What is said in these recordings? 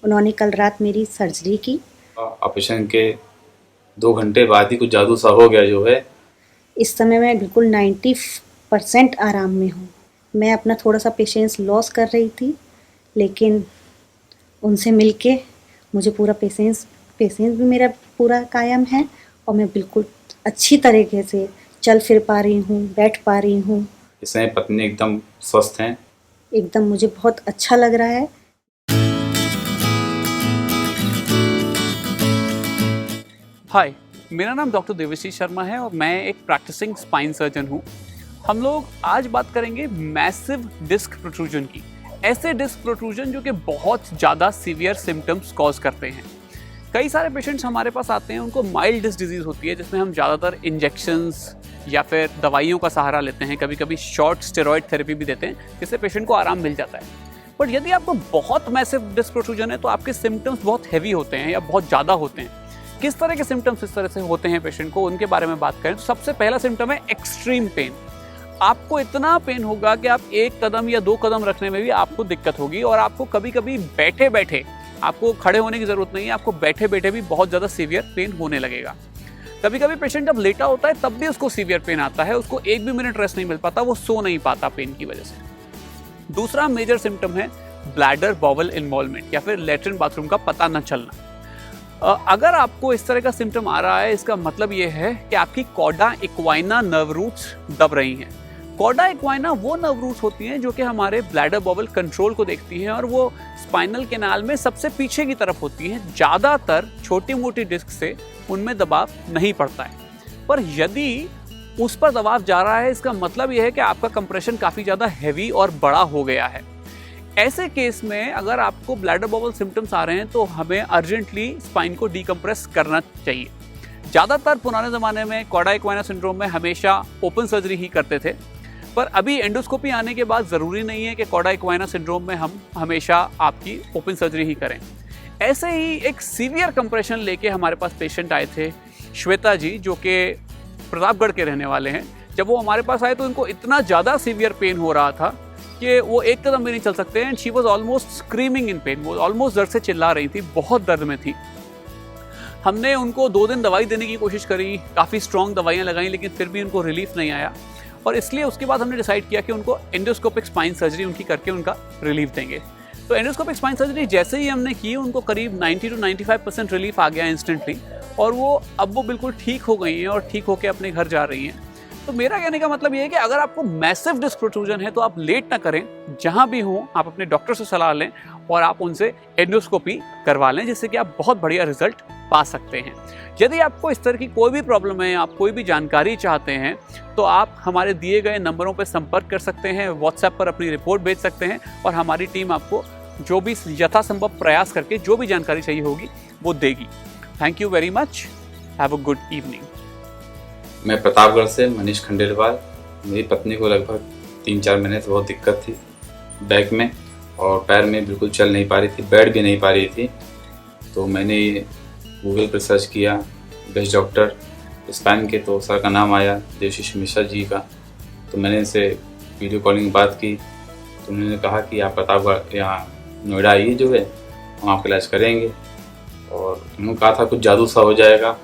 उन्होंने कल रात मेरी सर्जरी की। ऑपरेशन के 2 घंटे बाद ही कुछ जादू सा हो गया जो है। इस समय मैं बिल्कुल 90% आराम में हूँ। मैं अपना थोड़ा सा पेशेंस लॉस कर रही थी, लेकिन उनसे मिलके मुझे पूरा पेशेंस पेशेंस भी मेरा पूरा कायम है और मैं बिल्कुल अच्छी तरीके से चल फिर पा रही हूँ, बैठ पा रही हूँ। इस समय पत्नी एकदम स्वस्थ हैं। एकदम मुझे बहुत अच्छा लग रहा है। हाय, मेरा नाम डॉक्टर देवाशीष शर्मा है और मैं एक प्रैक्टिसिंग स्पाइन सर्जन हूँ। हम लोग आज बात करेंगे मैसिव डिस्क प्रोट्रूजन की। ऐसे डिस्क प्रोट्रूजन जो कि बहुत ज़्यादा सीवियर सिम्टम्स कॉज करते हैं। कई सारे पेशेंट्स हमारे पास आते हैं, उनको माइल्ड डिस्क डिजीज़ होती है जिसमें हम ज़्यादातर इंजेक्शंस या फिर दवाइयों का सहारा लेते हैं, कभी कभी शॉर्ट स्टेरॉयड थेरेपी भी देते हैं जिससे पेशेंट को आराम मिल जाता है। बट यदि आपको बहुत मैसिव डिस्क प्रोट्रूजन है तो आपके सिम्टम्स बहुत हैवी होते हैं या बहुत ज़्यादा होते हैं। किस तरह के सिम्टम्स इस तरह से होते हैं पेशेंट को, उनके बारे में बात करें तो सबसे पहला सिम्टम है एक्सट्रीम पेन। आपको इतना पेन होगा कि आप 1 कदम या 2 कदम रखने में भी आपको दिक्कत होगी और आपको कभी कभी बैठे बैठे, आपको खड़े होने की जरूरत नहीं है, आपको बैठे बैठे भी बहुत ज़्यादा सीवियर पेन होने लगेगा। कभी कभी पेशेंट जब लेटा होता है तब भी उसको सीवियर पेन आता है, उसको 1 भी मिनट रेस्ट नहीं मिल पाता, वो सो नहीं पाता पेन की वजह से। दूसरा मेजर सिम्टम है ब्लैडर बॉवल इन्वॉल्वमेंट या फिर लैट्रिन बाथरूम का पता न चलना। अगर आपको इस तरह का सिम्टम आ रहा है, इसका मतलब ये है कि आपकी कॉर्डा इक्वाइना नर्व रूट्स दब रही हैं। कॉर्डा इक्वाइना वो नर्व रूट्स होती हैं जो कि हमारे ब्लैडर बॉबल कंट्रोल को देखती हैं और वो स्पाइनल कैनाल में सबसे पीछे की तरफ होती हैं। ज़्यादातर छोटी मोटी डिस्क से उनमें दबाव नहीं पड़ता है, पर यदि उस पर दबाव जा रहा है, इसका मतलब ये है कि आपका कंप्रेशन काफ़ी ज़्यादा हैवी और बड़ा हो गया है। ऐसे केस में अगर आपको ब्लैडर बबल सिम्टम्स आ रहे हैं तो हमें अर्जेंटली स्पाइन को डीकम्प्रेस करना चाहिए। ज़्यादातर पुराने ज़माने में कॉर्डा इक्वाइना सिंड्रोम में हमेशा ओपन सर्जरी ही करते थे, पर अभी एंडोस्कोपी आने के बाद ज़रूरी नहीं है कि कॉर्डा इक्वाइना सिंड्रोम में हम हमेशा आपकी ओपन सर्जरी ही करें। ऐसे ही एक सीवियर कंप्रेशन लेके हमारे पास पेशेंट आए थे, श्वेता जी, जो कि प्रतापगढ़ के रहने वाले हैं। जब वो हमारे पास आए तो उनको इतना ज़्यादा सीवियर पेन हो रहा था कि वो 1 कदम भी नहीं चल सकते हैं। She was almost screaming in pen, वो ऑलमोस्ट दर्द से चिल्ला रही थी, बहुत दर्द में थी। हमने उनको 2 दिन दवाई देने की कोशिश करी, काफ़ी स्ट्रॉन्ग दवाइयाँ लगाई, लेकिन फिर भी उनको रिलीफ नहीं आया और इसलिए उसके बाद हमने डिसाइड किया कि उनको एंडोस्कोपिक स्पाइन सर्जरी उनकी करके उनका रिलीफ देंगे। तो एंडोस्कोपिक स्पाइन सर्जरी जैसे ही हमने की, उनको करीब 90 to 95% रिलीफ आ गया इंस्टेंटली और वो बिल्कुल ठीक हो गई हैं और ठीक होकर अपने घर जा रही हैं। तो मेरा कहने का मतलब ये है कि अगर आपको मैसिव डिस्क प्रोट्रूजन है तो आप लेट ना करें, जहां भी हो आप अपने डॉक्टर से सलाह लें और आप उनसे एंडोस्कोपी करवा लें, जिससे कि आप बहुत बढ़िया रिजल्ट पा सकते हैं। यदि आपको इस तरह की कोई भी प्रॉब्लम है, आप कोई भी जानकारी चाहते हैं, तो आप हमारे दिए गए नंबरों पर संपर्क कर सकते हैं, व्हाट्सएप पर अपनी रिपोर्ट भेज सकते हैं और हमारी टीम आपको जो भी यथासंभव प्रयास करके जो भी जानकारी चाहिए होगी वो देगी। Thank you very much, have a good evening. मैं प्रतापगढ़ से मनीष खंडेलवाल। मेरी पत्नी को लगभग 3-4 महीने से बहुत दिक्कत थी बैक में और पैर में, बिल्कुल चल नहीं पा रही थी, बैठ भी नहीं पा रही थी। तो मैंने गूगल पर सर्च किया बेस्ट डॉक्टर स्पाइन के, तो सर का नाम आया देवाशीष मिश्रा जी का। तो मैंने इनसे वीडियो कॉलिंग बात की तो उन्होंने कहा कि आप प्रतापगढ़ यहाँ नोएडा आइए, जो है हम आपका इलाज करेंगे। और उन्होंने कहा था कुछ जादू सा हो जाएगा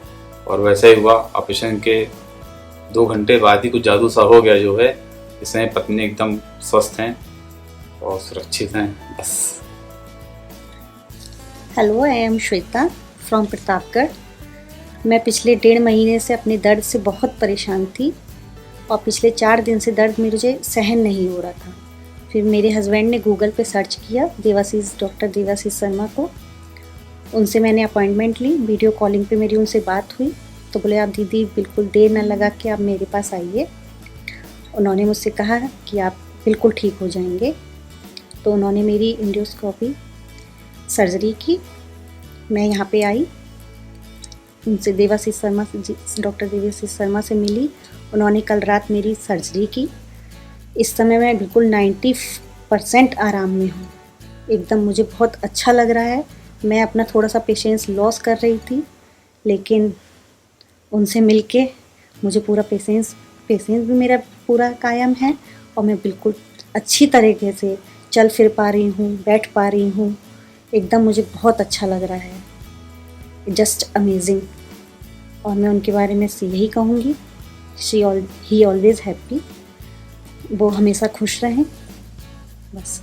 और वैसा ही हुआ। ऑपरेशन के 2 घंटे बाद ही कुछ जादू सा हो गया जो है। इस समय पत्नी एकदम स्वस्थ हैं और सुरक्षित हैं। बस। Hello, I am Shweta from Pratapgarh. मैं पिछले 1.5 महीने से अपने दर्द से बहुत परेशान थी और पिछले 4 दिन से दर्द मुझे सहन नहीं हो रहा था। फिर मेरे हस्बैंड ने गूगल पे सर्च किया डॉक्टर देवाशीष शर्मा को। उनसे मैंने अपॉइंटमेंट ली, वीडियो कॉलिंग पे मेरी उनसे बात हुई तो बोले आप दीदी बिल्कुल देर न लगा के आप मेरे पास आइए। उन्होंने मुझसे कहा कि आप बिल्कुल ठीक हो जाएंगे। तो उन्होंने मेरी एंडोस्कोपी सर्जरी की। मैं यहाँ पे आई, उनसे डॉक्टर देवाशीष शर्मा से मिली। उन्होंने कल रात मेरी सर्जरी की। इस समय मैं बिल्कुल 90% आराम में हूँ। एकदम मुझे बहुत अच्छा लग रहा है। मैं अपना थोड़ा सा पेशेंस लॉस कर रही थी, लेकिन उनसे मिलके मुझे पूरा पेशेंस भी मेरा पूरा कायम है और मैं बिल्कुल अच्छी तरीके से चल फिर पा रही हूँ, बैठ पा रही हूँ। एकदम मुझे बहुत अच्छा लग रहा है, जस्ट अमेजिंग। और मैं उनके बारे में यही कहूँगी, ही ऑलवेज हैप्पी, वो हमेशा खुश रहें, बस।